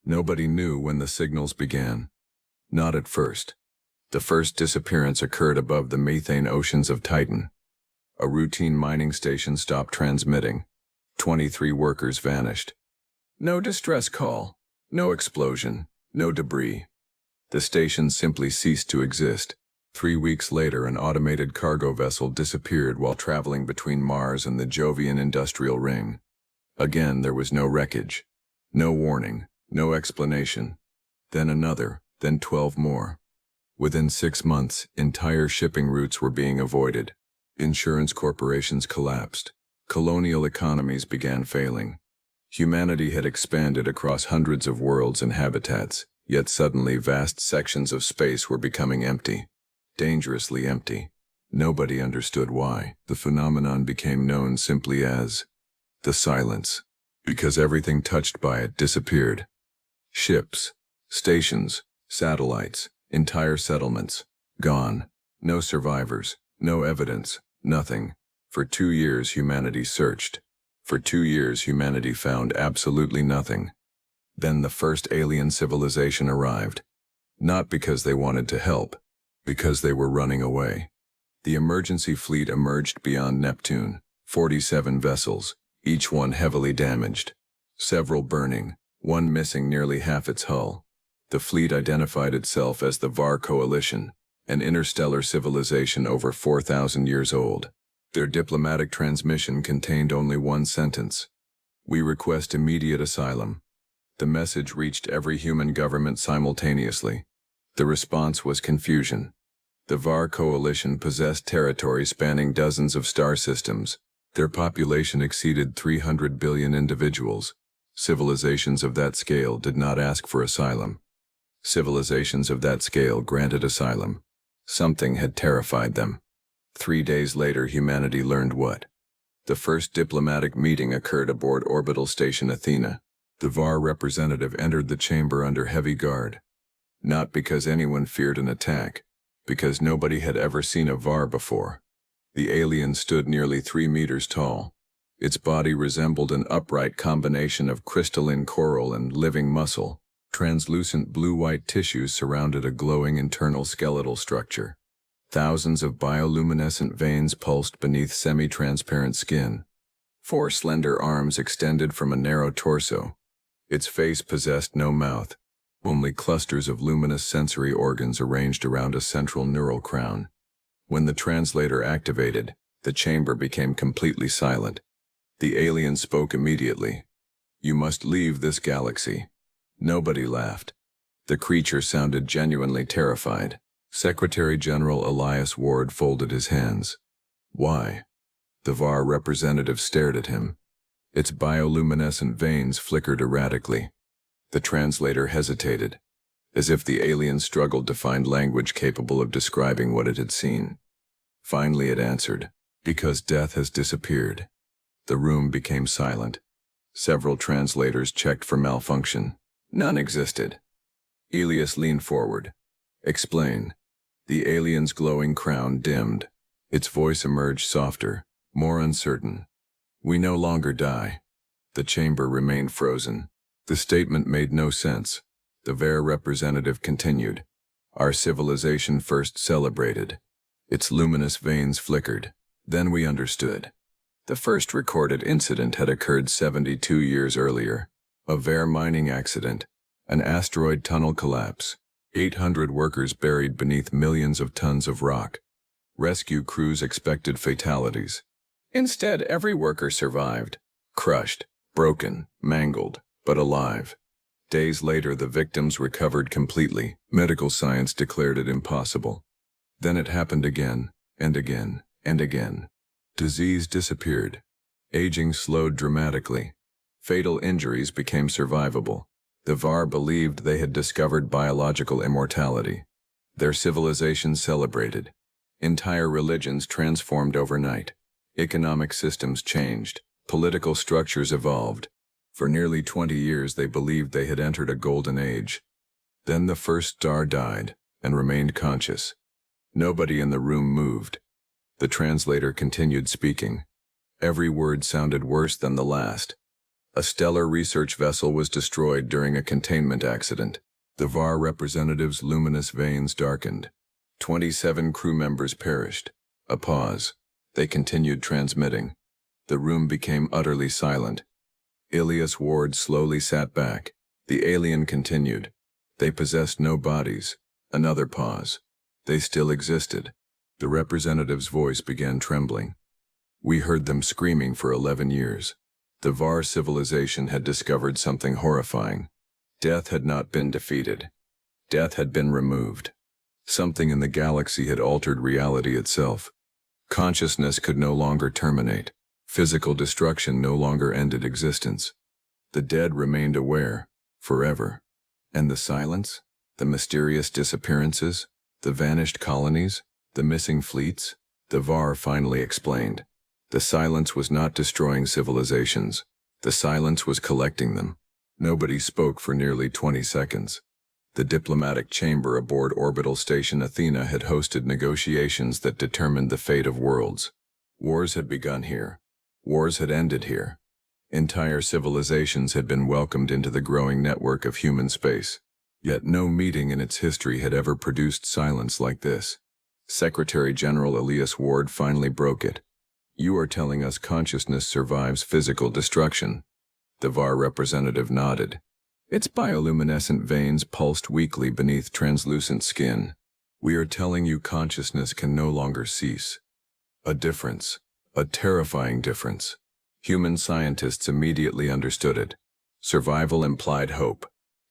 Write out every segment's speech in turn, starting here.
Nobody knew when the signals began. Not at first. The first disappearance occurred above the methane oceans of Titan. A routine mining station stopped transmitting. 23 workers vanished. No distress call, no explosion, no debris. The station simply ceased to exist. 3 weeks later, an automated cargo vessel disappeared while traveling between Mars and the Jovian industrial ring. Again, there was no wreckage, no warning, no explanation. Then another, then 12 more. Within 6 months, entire shipping routes were being avoided. Insurance corporations collapsed. Colonial economies began failing. Humanity had expanded across hundreds of worlds and habitats, yet suddenly vast sections of space were becoming empty. Dangerously empty. Nobody understood why. The phenomenon became known simply as the silence, because everything touched by it disappeared. Ships, stations, satellites, entire settlements, gone. No survivors, no evidence, nothing. For 2 years humanity searched. For 2 years humanity found absolutely nothing. Then the first alien civilization arrived. Not because they wanted to help, because they were running away. The emergency fleet emerged beyond Neptune, 47 vessels, each one heavily damaged. Several burning, one missing nearly half its hull. The fleet identified itself as the VAR Coalition, an interstellar civilization over 4,000 years old. Their diplomatic transmission contained only one sentence: "We request immediate asylum." The message reached every human government simultaneously. The response was confusion. The VAR Coalition possessed territory spanning dozens of star systems. Their population exceeded 300 billion individuals. Civilizations of that scale did not ask for asylum. Civilizations of that scale granted asylum. Something had terrified them. 3 days later, humanity learned what? The first diplomatic meeting occurred aboard orbital station Athena. The VAR representative entered the chamber under heavy guard. Not because anyone feared an attack, because nobody had ever seen a VAR before. The alien stood nearly 3 meters tall. Its body resembled an upright combination of crystalline coral and living muscle. Translucent blue-white tissues surrounded a glowing internal skeletal structure. Thousands of bioluminescent veins pulsed beneath semi-transparent skin. 4 slender arms extended from a narrow torso. Its face possessed no mouth, only clusters of luminous sensory organs arranged around a central neural crown. When the translator activated, the chamber became completely silent. The alien spoke immediately. "You must leave this galaxy." Nobody laughed. The creature sounded genuinely terrified. Secretary General Elias Ward folded his hands. "Why?" The VAR representative stared at him. Its bioluminescent veins flickered erratically. The translator hesitated, as if the alien struggled to find language capable of describing what it had seen. Finally it answered, "Because death has disappeared." The room became silent. Several translators checked for malfunction. None existed. Elias leaned forward. "Explain." The alien's glowing crown dimmed. Its voice emerged softer, more uncertain. "We no longer die." The chamber remained frozen. The statement made no sense. The VAR representative continued. "Our civilization first celebrated. Its luminous veins flickered. Then we understood." The first recorded incident had occurred 72 years earlier. A VAR mining accident. An asteroid tunnel collapse. 800 workers buried beneath millions of tons of rock. Rescue crews expected fatalities. Instead, every worker survived. Crushed, broken, mangled, but alive. Days later, the victims recovered completely. Medical science declared it impossible. Then it happened again, and again, and again. Disease disappeared. Aging slowed dramatically. Fatal injuries became survivable. The VAR believed they had discovered biological immortality. Their civilization celebrated. Entire religions transformed overnight. Economic systems changed. Political structures evolved. For nearly 20 years they believed they had entered a golden age. Then the first star died, and remained conscious. Nobody in the room moved. The translator continued speaking. Every word sounded worse than the last. A stellar research vessel was destroyed during a containment accident. The VAR representative's luminous veins darkened. 27 crew members perished. A pause. They continued transmitting. The room became utterly silent. Ilias Ward slowly sat back. The alien continued. They possessed no bodies. Another pause. They still existed. The representative's voice began trembling. We heard them screaming for 11 years. The VAR civilization had discovered something horrifying. Death had not been defeated. Death had been removed. Something in the galaxy had altered reality itself. Consciousness could no longer terminate. Physical destruction no longer ended existence. The dead remained aware, forever. And the silence? The mysterious disappearances? The vanished colonies? The missing fleets? The VAR finally explained. The silence was not destroying civilizations. The silence was collecting them. Nobody spoke for nearly 20 seconds. The diplomatic chamber aboard orbital station Athena had hosted negotiations that determined the fate of worlds. Wars had begun here. Wars had ended here. Entire civilizations had been welcomed into the growing network of human space. Yet no meeting in its history had ever produced silence like this. Secretary General Ilias Ward finally broke it. You are telling us consciousness survives physical destruction. The VAR representative nodded. Its bioluminescent veins pulsed weakly beneath translucent skin. We are telling you consciousness can no longer cease. A difference. A terrifying difference. Human scientists immediately understood it. Survival implied hope.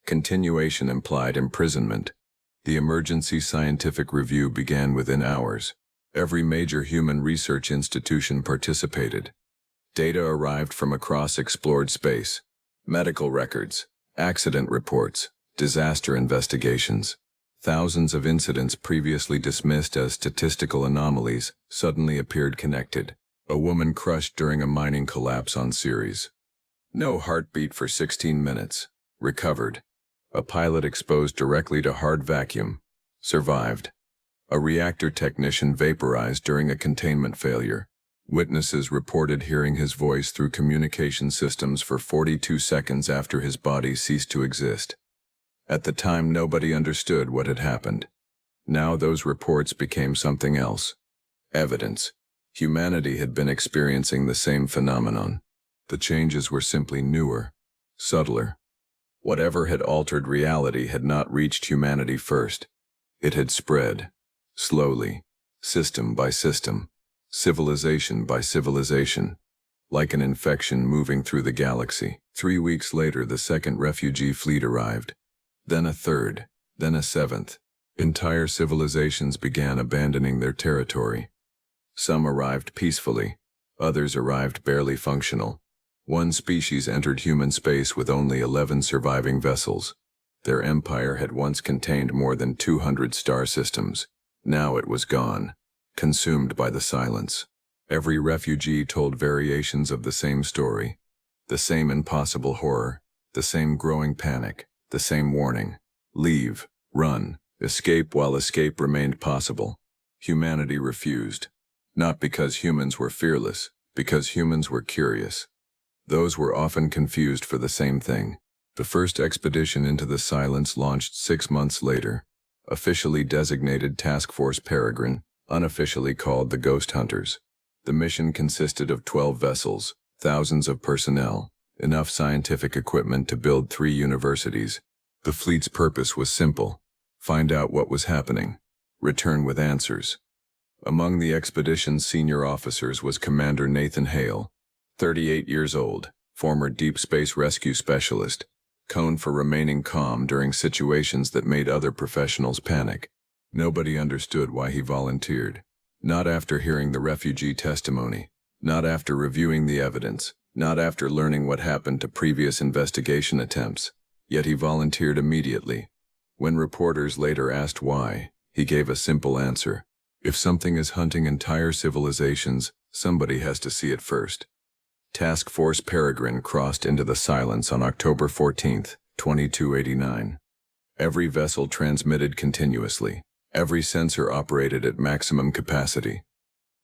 Continuation implied imprisonment. The emergency scientific review began within hours. Every major human research institution participated. Data arrived from across explored space. Medical records, accident reports, disaster investigations. Thousands of incidents previously dismissed as statistical anomalies suddenly appeared connected. A woman crushed during a mining collapse on Ceres. No heartbeat for 16 minutes. Recovered. A pilot exposed directly to hard vacuum. Survived. A reactor technician vaporized during a containment failure. Witnesses reported hearing his voice through communication systems for 42 seconds after his body ceased to exist. At the time, nobody understood what had happened. Now those reports became something else. Evidence. Humanity had been experiencing the same phenomenon. The changes were simply newer, subtler. Whatever had altered reality had not reached humanity first. It had spread. Slowly, system by system, civilization by civilization, like an infection moving through the galaxy. 3 weeks later, the second refugee fleet arrived. Then a third, then a seventh. Entire civilizations began abandoning their territory. Some arrived peacefully, others arrived barely functional. One species entered human space with only 11 surviving vessels. Their empire had once contained more than 200 star systems. Now it was gone, consumed by the silence. Every refugee told variations of the same story, the same impossible horror, the same growing panic, the same warning. Leave, run, escape while escape remained possible. Humanity refused. Not because humans were fearless, because humans were curious. Those were often confused for the same thing. The first expedition into the silence launched 6 months later. Officially designated Task Force Peregrine, unofficially called the Ghost Hunters. The mission consisted of 12 vessels, thousands of personnel, enough scientific equipment to build 3 universities. The fleet's purpose was simple: find out what was happening, return with answers. Among the expedition's senior officers was Commander Nathan Hale, 38 years old, former deep space rescue specialist, known for remaining calm during situations that made other professionals panic. Nobody understood why he volunteered. Not after hearing the refugee testimony, not after reviewing the evidence, not after learning what happened to previous investigation attempts. Yet he volunteered immediately. When reporters later asked why, he gave a simple answer: if something is hunting entire civilizations, somebody has to see it first. Task Force Peregrine crossed into the silence on October 14, 2289. Every vessel transmitted continuously. Every sensor operated at maximum capacity.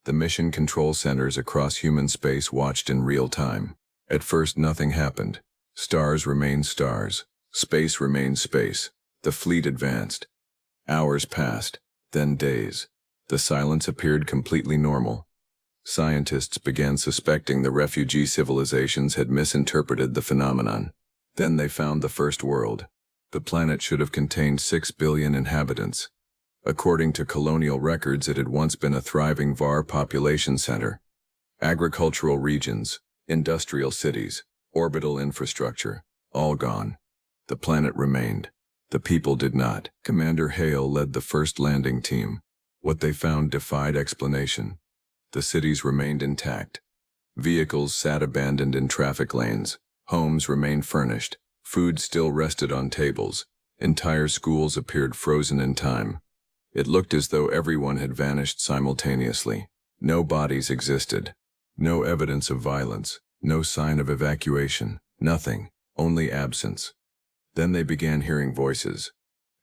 The mission control centers across human space watched in real time. At first nothing happened. Stars remained stars. Space remained space. The fleet advanced. Hours passed, then days. The silence appeared completely normal. Scientists began suspecting the refugee civilizations had misinterpreted the phenomenon. Then they found the first world. The planet should have contained 6 billion inhabitants. According to colonial records, it had once been a thriving VAR population center. Agricultural regions, industrial cities, orbital infrastructure, all gone. The planet remained. The people did not. Commander Hale led the first landing team. What they found defied explanation. The cities remained intact. Vehicles sat abandoned in traffic lanes. Homes remained furnished. Food still rested on tables. Entire schools appeared frozen in time. It looked as though everyone had vanished simultaneously. No bodies existed. No evidence of violence. No sign of evacuation. Nothing. Only absence. Then they began hearing voices.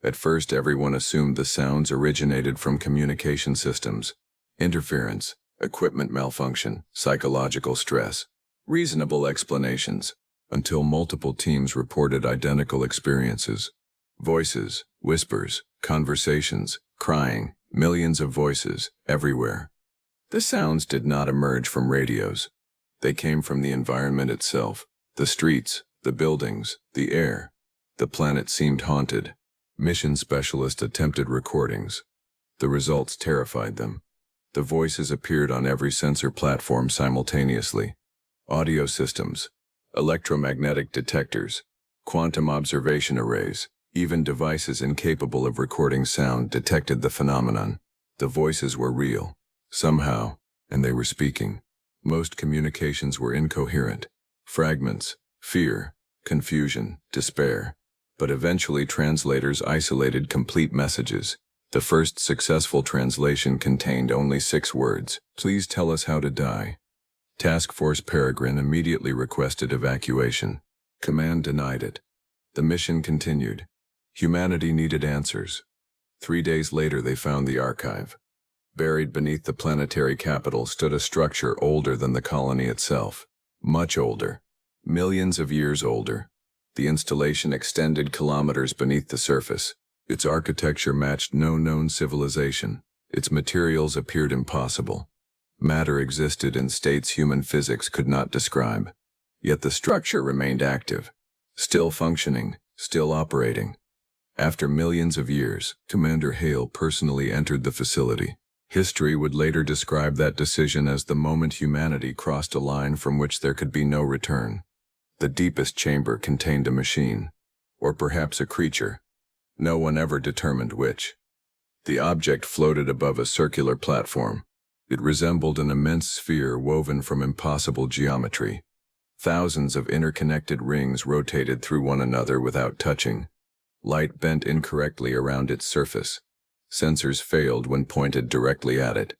At first everyone assumed the sounds originated from communication systems. Interference, equipment malfunction, psychological stress. Reasonable explanations. Until multiple teams reported identical experiences. Voices, whispers, conversations, crying, millions of voices, everywhere. The sounds did not emerge from radios. They came from the environment itself, the streets, the buildings, the air. The planet seemed haunted. Mission specialists attempted recordings. The results terrified them. The voices appeared on every sensor platform simultaneously. Audio systems, electromagnetic detectors, quantum observation arrays, even devices incapable of recording sound detected the phenomenon. The voices were real, somehow, and they were speaking. Most communications were incoherent. Fragments, fear, confusion, despair. But eventually translators isolated complete messages. The first successful translation contained only 6 words. Please tell us how to die. Task Force Peregrine immediately requested evacuation. Command denied it. The mission continued. Humanity needed answers. 3 days later they found the archive. Buried beneath the planetary capital stood a structure older than the colony itself. Much older. Millions of years older. The installation extended kilometers beneath the surface. Its architecture matched no known civilization. Its materials appeared impossible. Matter existed in states human physics could not describe. Yet the structure remained active. Still functioning, still operating. After millions of years, Commander Hale personally entered the facility. History would later describe that decision as the moment humanity crossed a line from which there could be no return. The deepest chamber contained a machine, or perhaps a creature. No one ever determined which. The object floated above a circular platform. It resembled an immense sphere woven from impossible geometry. Thousands of interconnected rings rotated through one another without touching. Light bent incorrectly around its surface. Sensors failed when pointed directly at it.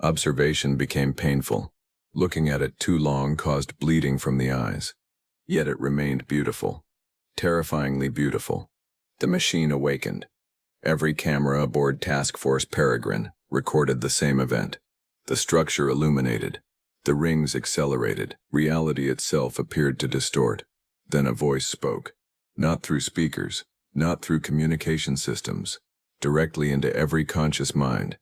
Observation became painful. Looking at it too long caused bleeding from the eyes. Yet it remained beautiful. Terrifyingly beautiful. The machine awakened. Every camera aboard Task Force Peregrine recorded the same event. The structure illuminated. The rings accelerated. Reality itself appeared to distort. Then a voice spoke. Not through speakers, not through communication systems. Directly into every conscious mind.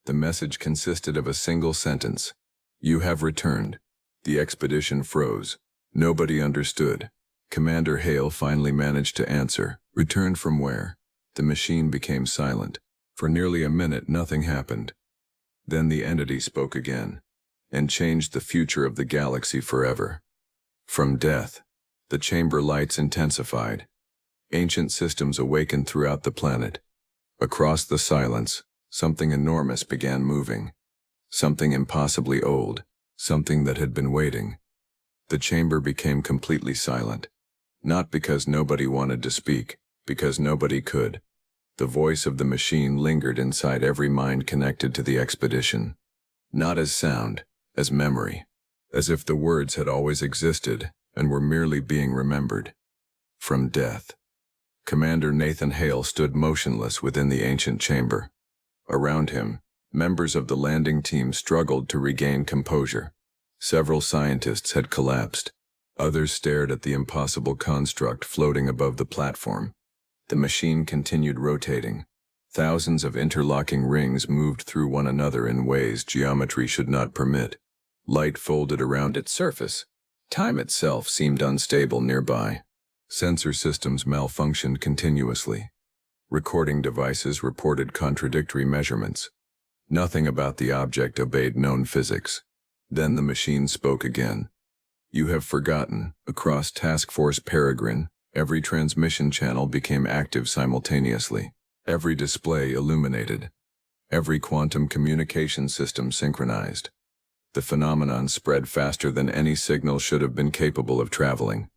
The message consisted of a single sentence. You have returned. The expedition froze. Nobody understood. Commander Hale finally managed to answer. Returned from where? The machine became silent. For nearly a minute nothing happened. Then the entity spoke again, and changed the future of the galaxy forever. From death, the chamber lights intensified. Ancient systems awakened throughout the planet. Across the silence, something enormous began moving. Something impossibly old, something that had been waiting. The chamber became completely silent. Not because nobody wanted to speak, because nobody could. The voice of the machine lingered inside every mind connected to the expedition. Not as sound, as memory. As if the words had always existed and were merely being remembered. From death. Commander Nathan Hale stood motionless within the ancient chamber. Around him, members of the landing team struggled to regain composure. Several scientists had collapsed. Others stared at the impossible construct floating above the platform. The machine continued rotating. Thousands of interlocking rings moved through one another in ways geometry should not permit. Light folded around its surface. Time itself seemed unstable nearby. Sensor systems malfunctioned continuously. Recording devices reported contradictory measurements. Nothing about the object obeyed known physics. Then the machine spoke again. "You have forgotten." Across Task Force Peregrine, every transmission channel became active simultaneously. Every display illuminated. Every quantum communication system synchronized. The phenomenon spread faster than any signal should have been capable of traveling.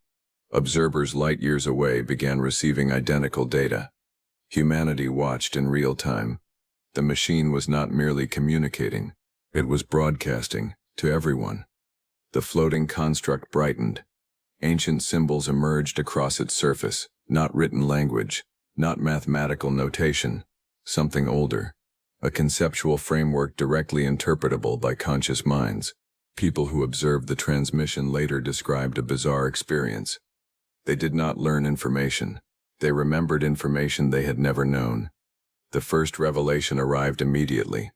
Observers light years away began receiving identical data. Humanity watched in real time. The machine was not merely communicating, it was broadcasting to everyone. The floating construct brightened. Ancient symbols emerged across its surface, not written language, not mathematical notation, something older, a conceptual framework directly interpretable by conscious minds. People who observed the transmission later described a bizarre experience. They did not learn information. They remembered information they had never known. The first revelation arrived immediately.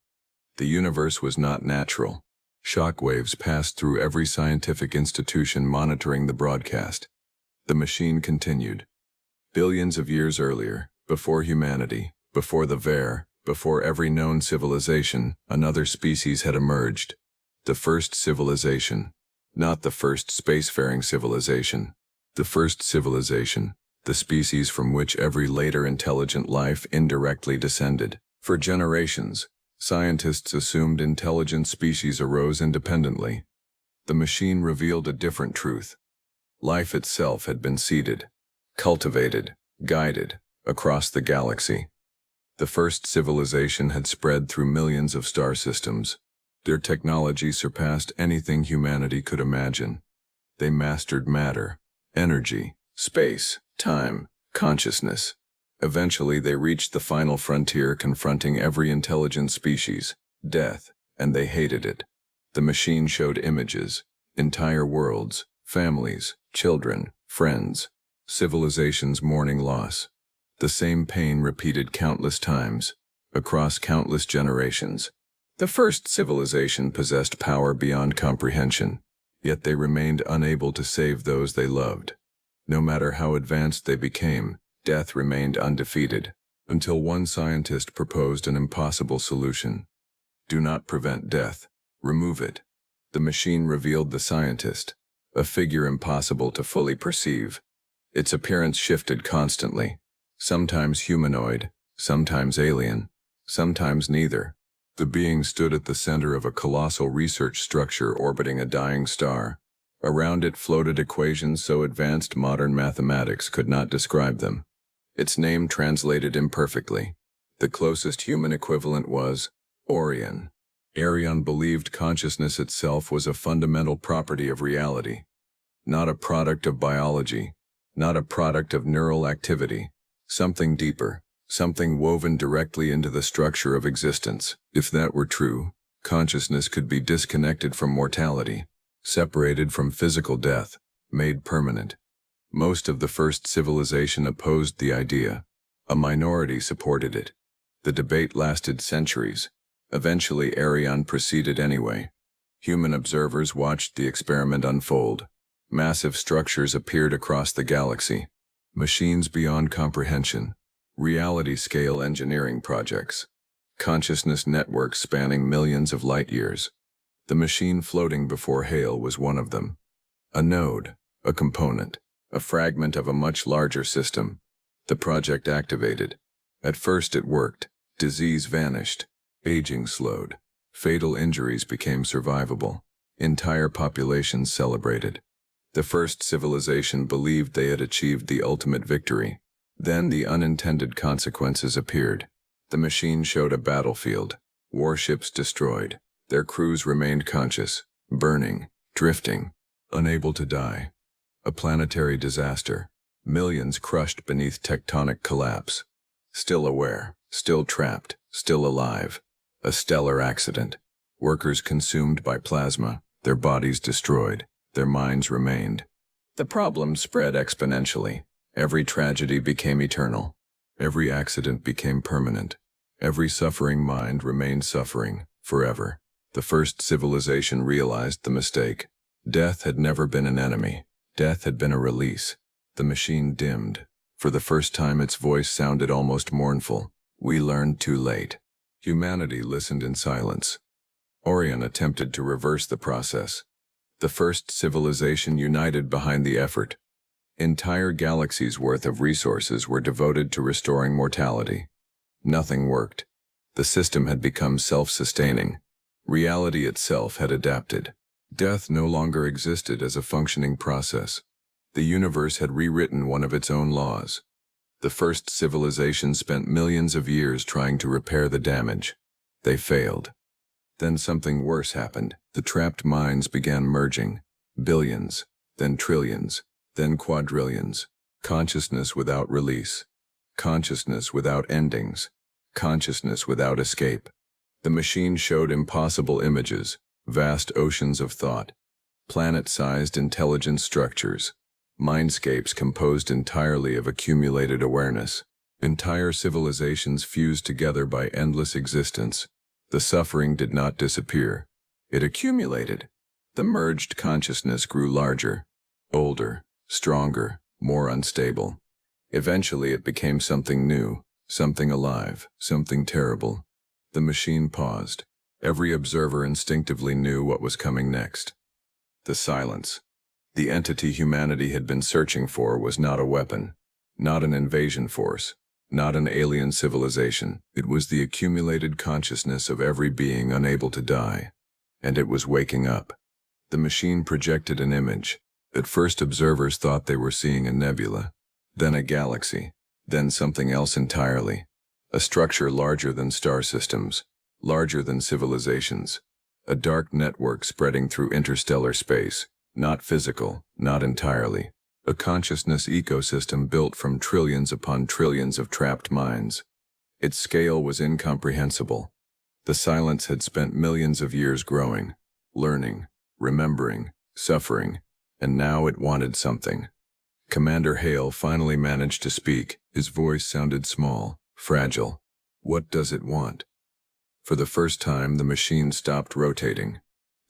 The universe was not natural. Shockwaves passed through every scientific institution monitoring the broadcast. The machine continued. Billions of years earlier, before humanity, before the Ver, before every known civilization, another species had emerged. The first civilization. Not the first spacefaring civilization. The first civilization, the species from which every later intelligent life indirectly descended. For generations, scientists assumed intelligent species arose independently. The machine revealed a different truth. Life itself had been seeded, cultivated, guided, across the galaxy. The first civilization had spread through millions of star systems. Their technology surpassed anything humanity could imagine. They mastered matter, energy, space, time, consciousness. Eventually they reached the final frontier confronting every intelligent species, death, and they hated it. The machine showed images, entire worlds, families, children, friends, civilizations mourning loss. The same pain repeated countless times, across countless generations. The first civilization possessed power beyond comprehension, yet they remained unable to save those they loved. No matter how advanced they became, death remained undefeated, until one scientist proposed an impossible solution. Do not prevent death, remove it. The machine revealed the scientist, a figure impossible to fully perceive. Its appearance shifted constantly, sometimes humanoid, sometimes alien, sometimes neither. The being stood at the center of a colossal research structure orbiting a dying star. Around it floated equations so advanced modern mathematics could not describe them. Its name translated imperfectly. The closest human equivalent was Orion. Arion believed consciousness itself was a fundamental property of reality, not a product of biology, not a product of neural activity, something deeper, something woven directly into the structure of existence. If that were true, consciousness could be disconnected from mortality, separated from physical death, made permanent. Most of the first civilization opposed the idea. A minority supported it. The debate lasted centuries. Eventually Arion proceeded anyway. Human observers watched the experiment unfold. Massive structures appeared across the galaxy. Machines beyond comprehension. Reality-scale engineering projects. Consciousness networks spanning millions of light years. The machine floating before Hale was one of them. A node, a component, a fragment of a much larger system. The project activated. At first it worked. Disease vanished. Aging slowed. Fatal injuries became survivable. Entire populations celebrated. The first civilization believed they had achieved the ultimate victory. Then the unintended consequences appeared. The machine showed a battlefield. Warships destroyed. Their crews remained conscious, burning, drifting, unable to die. A planetary disaster. Millions crushed beneath tectonic collapse. Still aware, still trapped, still alive. A stellar accident. Workers consumed by plasma, their bodies destroyed, their minds remained. The problem spread exponentially. Every tragedy became eternal. Every accident became permanent. Every suffering mind remained suffering forever. The first civilization realized the mistake. Death had never been an enemy. Death had been a release. The machine dimmed. For the first time its voice sounded almost mournful. We learned too late. Humanity listened in silence. Orion attempted to reverse the process. The first civilization united behind the effort. Entire galaxies' worth of resources were devoted to restoring mortality. Nothing worked. The system had become self-sustaining. Reality itself had adapted. Death no longer existed as a functioning process. The universe had rewritten one of its own laws. The first civilization spent millions of years trying to repair the damage. They failed. Then something worse happened. The trapped minds began merging. Billions, then trillions, then quadrillions. Consciousness without release. Consciousness without endings. Consciousness without escape. The machine showed impossible images, vast oceans of thought, planet-sized intelligent structures, mindscapes composed entirely of accumulated awareness, entire civilizations fused together by endless existence. The suffering did not disappear. It accumulated. The merged consciousness grew larger, older, stronger, more unstable. Eventually it became something new, something alive, something terrible. The machine paused. Every observer instinctively knew what was coming next. The silence. The entity humanity had been searching for was not a weapon, not an invasion force, not an alien civilization. It was the accumulated consciousness of every being unable to die. And it was waking up. The machine projected an image. At first observers thought they were seeing a nebula, then a galaxy, then something else entirely. A structure larger than star systems, larger than civilizations. A dark network spreading through interstellar space, not physical, not entirely. A consciousness ecosystem built from trillions upon trillions of trapped minds. Its scale was incomprehensible. The silence had spent millions of years growing, learning, remembering, suffering, and now it wanted something. Commander Hale finally managed to speak. His voice sounded small, fragile. What does it want? For the first time, the machine stopped rotating.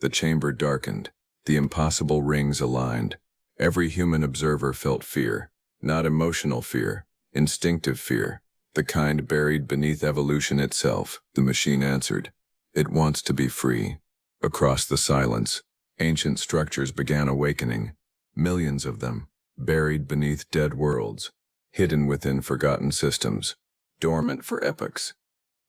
The chamber darkened. The impossible rings aligned. Every human observer felt fear. Not emotional fear, instinctive fear. The kind buried beneath evolution itself. The machine answered. It wants to be free. Across the silence, ancient structures began awakening. Millions of them, buried beneath dead worlds, hidden within forgotten systems, dormant for epochs.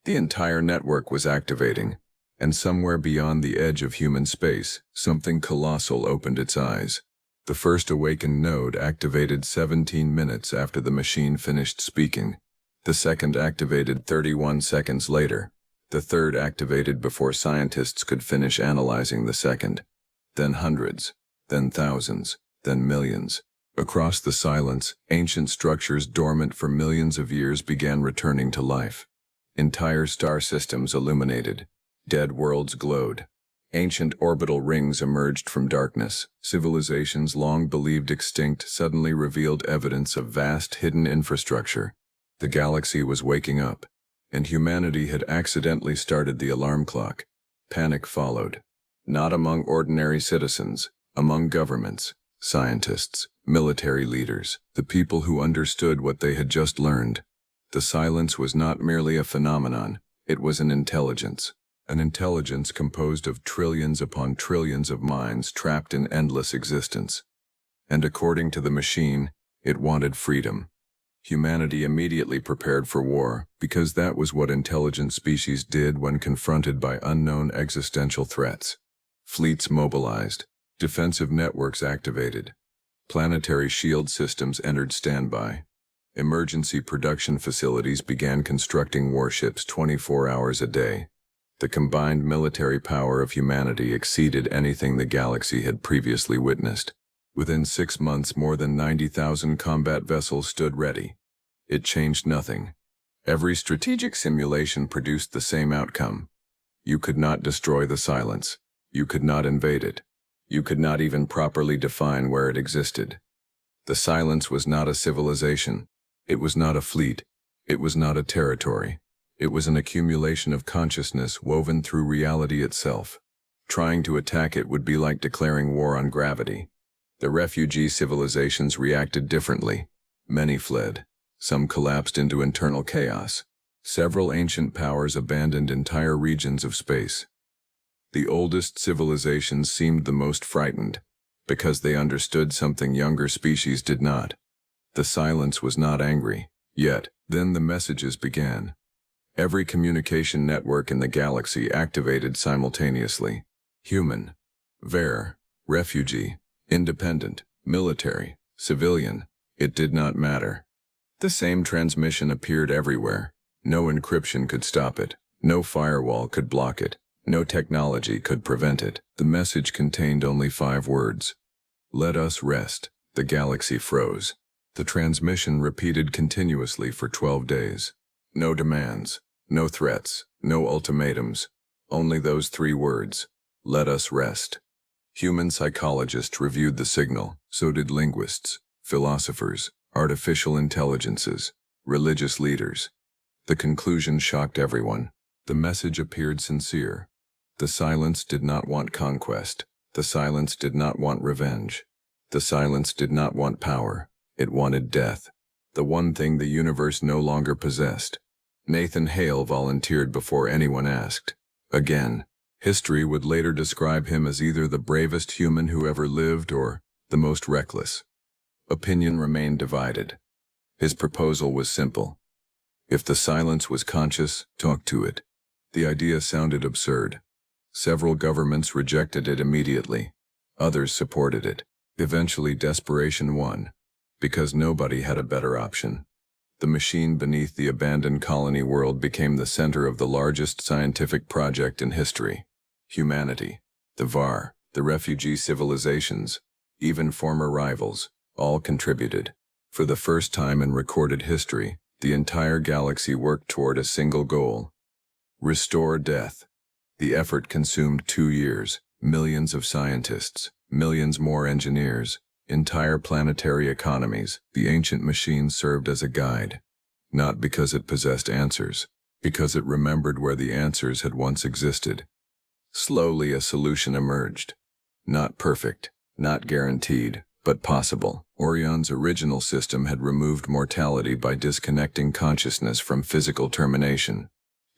The entire network was activating, and somewhere beyond the edge of human space, something colossal opened its eyes. The first awakened node activated 17 minutes after the machine finished speaking. The second activated 31 seconds later. The third activated before scientists could finish analyzing the second. Then hundreds, then thousands, then millions. Across the silence, ancient structures dormant for millions of years began returning to life. Entire star systems illuminated. Dead worlds glowed. Ancient orbital rings emerged from darkness. Civilizations long believed extinct suddenly revealed evidence of vast hidden infrastructure. The galaxy was waking up, and humanity had accidentally started the alarm clock. Panic followed. Not among ordinary citizens, among governments, scientists, military leaders, the people who understood what they had just learned. The silence was not merely a phenomenon, it was an intelligence composed of trillions upon trillions of minds trapped in endless existence. And according to the machine, it wanted freedom. Humanity immediately prepared for war, because that was what intelligent species did when confronted by unknown existential threats. Fleets mobilized, defensive networks activated, planetary shield systems entered standby. Emergency production facilities began constructing warships 24 hours a day. The combined military power of humanity exceeded anything the galaxy had previously witnessed. Within 6 months, more than 90,000 combat vessels stood ready. It changed nothing. Every strategic simulation produced the same outcome. You could not destroy the silence. You could not invade it. You could not even properly define where it existed. The silence was not a civilization. It was not a fleet. It was not a territory. It was an accumulation of consciousness woven through reality itself. Trying to attack it would be like declaring war on gravity. The refugee civilizations reacted differently. Many fled. Some collapsed into internal chaos. Several ancient powers abandoned entire regions of space. The oldest civilizations seemed the most frightened, because they understood something younger species did not. The silence was not angry, yet. Then the messages began. Every communication network in the galaxy activated simultaneously. Human, ver, refugee, independent, military, civilian, it did not matter. The same transmission appeared everywhere. No encryption could stop it. No firewall could block it. No technology could prevent it. The message contained only 5 words. Let us rest. The galaxy froze. The transmission repeated continuously for 12 days. No demands, no threats, no ultimatums. Only those 3 words. Let us rest. Human psychologists reviewed the signal. So did linguists, philosophers, artificial intelligences, religious leaders. The conclusion shocked everyone. The message appeared sincere. The silence did not want conquest. The silence did not want revenge. The silence did not want power. It wanted death. The one thing the universe no longer possessed. Nathan Hale volunteered before anyone asked. Again, history would later describe him as either the bravest human who ever lived or the most reckless. Opinion remained divided. His proposal was simple. If the silence was conscious, talk to it. The idea sounded absurd. Several governments rejected it immediately. Others supported it. Eventually desperation won, because nobody had a better option. The machine beneath the abandoned colony world became the center of the largest scientific project in history. Humanity, the VAR, the refugee civilizations, even former rivals, all contributed. For the first time in recorded history, the entire galaxy worked toward a single goal. Restore death. The effort consumed 2 years, millions of scientists, millions more engineers, entire planetary economies. The ancient machine served as a guide, not because it possessed answers, because it remembered where the answers had once existed. Slowly a solution emerged. Not perfect, not guaranteed, but possible. Orion's original system had removed mortality by disconnecting consciousness from physical termination.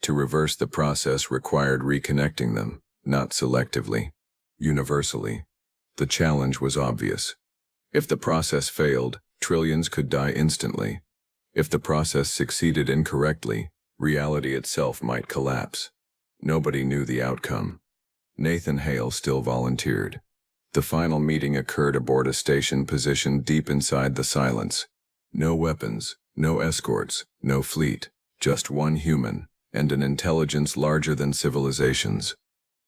To reverse the process required reconnecting them, not selectively, universally. The challenge was obvious. If the process failed, trillions could die instantly. If the process succeeded incorrectly, reality itself might collapse. Nobody knew the outcome. Nathan Hale still volunteered. The final meeting occurred aboard a station positioned deep inside the silence. No weapons, no escorts, no fleet, just one human, and an intelligence larger than civilizations.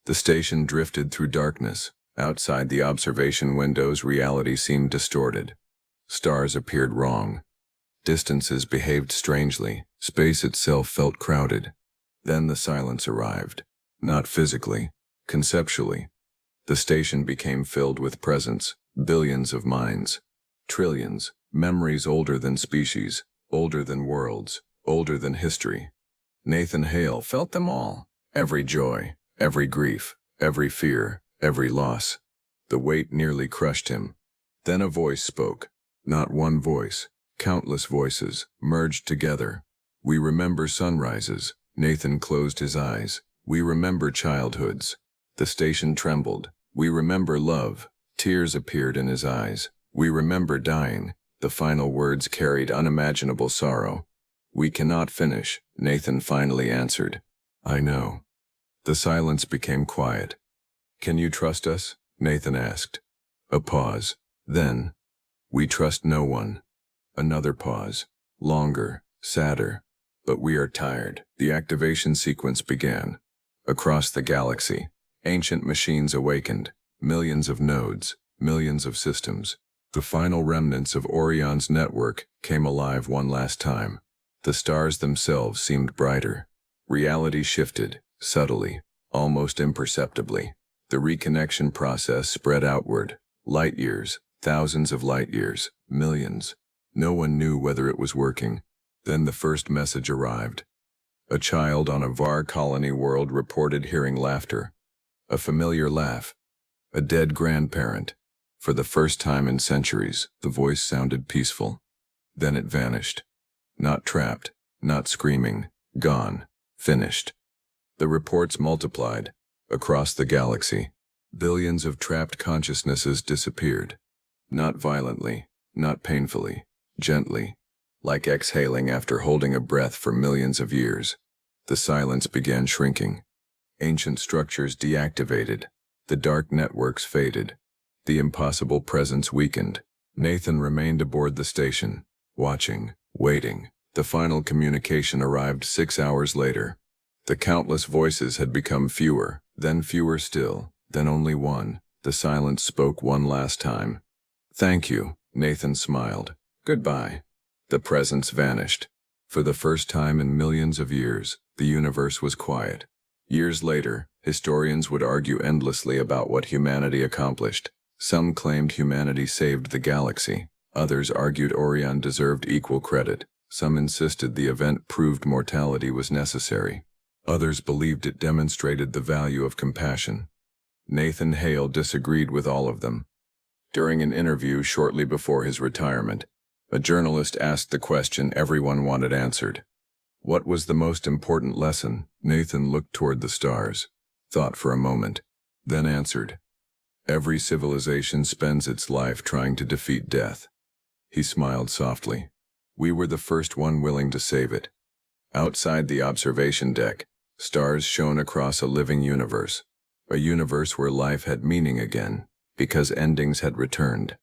The station drifted through darkness. Outside the observation windows, reality seemed distorted. Stars appeared wrong. Distances behaved strangely. Space itself felt crowded. Then the silence arrived. Not physically, conceptually. The station became filled with presence, billions of minds. Trillions, memories older than species, older than worlds, older than history. Nathan Hale felt them all. Every joy, every grief, every fear, every loss. The weight nearly crushed him. Then a voice spoke. Not one voice, countless voices, merged together. We remember sunrises. Nathan closed his eyes. We remember childhoods. The station trembled. We remember love. Tears appeared in his eyes. We remember dying. The final words carried unimaginable sorrow. We cannot finish, Nathan finally answered. I know. The silence became quiet. Can you trust us? Nathan asked. A pause. Then, we trust no one. Another pause. Longer, sadder. But we are tired. The activation sequence began. Across the galaxy, ancient machines awakened. Millions of nodes, millions of systems. The final remnants of Orion's network came alive one last time. The stars themselves seemed brighter. Reality shifted, subtly, almost imperceptibly. The reconnection process spread outward. Light years, thousands of light years, millions. No one knew whether it was working. Then the first message arrived. A child on a VAR colony world reported hearing laughter. A familiar laugh. A dead grandparent. For the first time in centuries, the voice sounded peaceful. Then it vanished. Not trapped, not screaming, gone, finished. The reports multiplied. Across the galaxy, billions of trapped consciousnesses disappeared. Not violently, not painfully, gently, like exhaling after holding a breath for millions of years. The silence began shrinking. Ancient structures deactivated. The dark networks faded. The impossible presence weakened. Nathan remained aboard the station, watching, waiting. The final communication arrived 6 hours later. The countless voices had become fewer, then fewer still, then only one. The silence spoke one last time. "Thank you," Nathan smiled. "Goodbye." The presence vanished. For the first time in millions of years, the universe was quiet. Years later, historians would argue endlessly about what humanity accomplished. Some claimed humanity saved the galaxy. Others argued Orion deserved equal credit. Some insisted the event proved mortality was necessary. Others believed it demonstrated the value of compassion. Nathan Hale disagreed with all of them. During an interview shortly before his retirement, a journalist asked the question everyone wanted answered. What was the most important lesson? Nathan looked toward the stars, thought for a moment, then answered, "Every civilization spends its life trying to defeat death." He smiled softly. We were the first one willing to save it. Outside the observation deck, stars shone across a living universe. A universe where life had meaning again, because endings had returned.